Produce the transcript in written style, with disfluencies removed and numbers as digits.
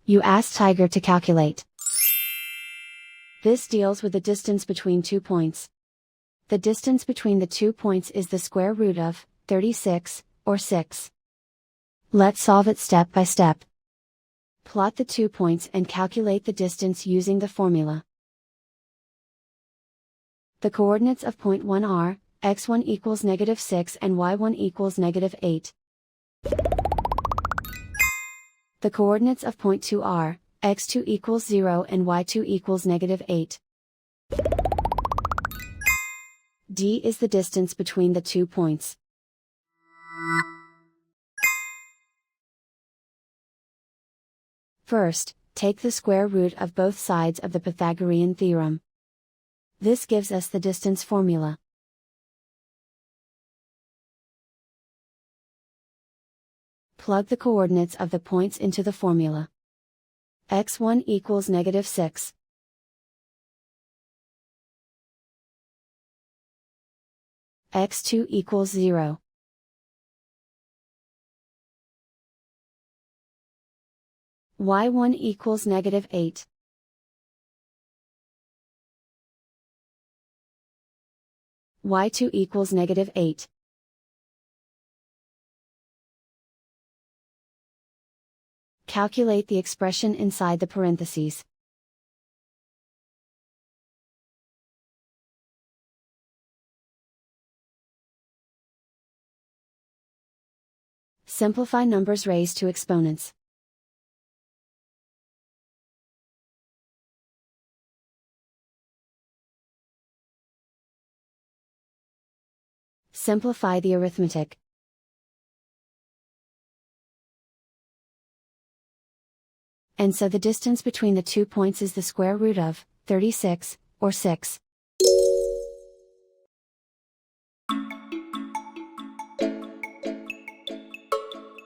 You ask Tiger to calculate. This deals with the distance between 2 points. The distance between the 2 points is the square root of 36, or 6. Let's solve it step by step. Plot the 2 points and calculate the distance using the formula. The coordinates of point 1 are, x1 equals -6 and y1 equals -8. The coordinates of point 2 are, x2 equals 0 and y2 equals -8. D is the distance between the 2 points. First, take the square root of both sides of the Pythagorean theorem. This gives us the distance formula. Plug the coordinates of the points into the formula. x1 equals -6. x2 equals 0. y1 equals -8. y2 equals -8. Calculate the expression inside the parentheses. Simplify numbers raised to exponents. Simplify the arithmetic. And so the distance between the 2 points is the square root of 36, or 6.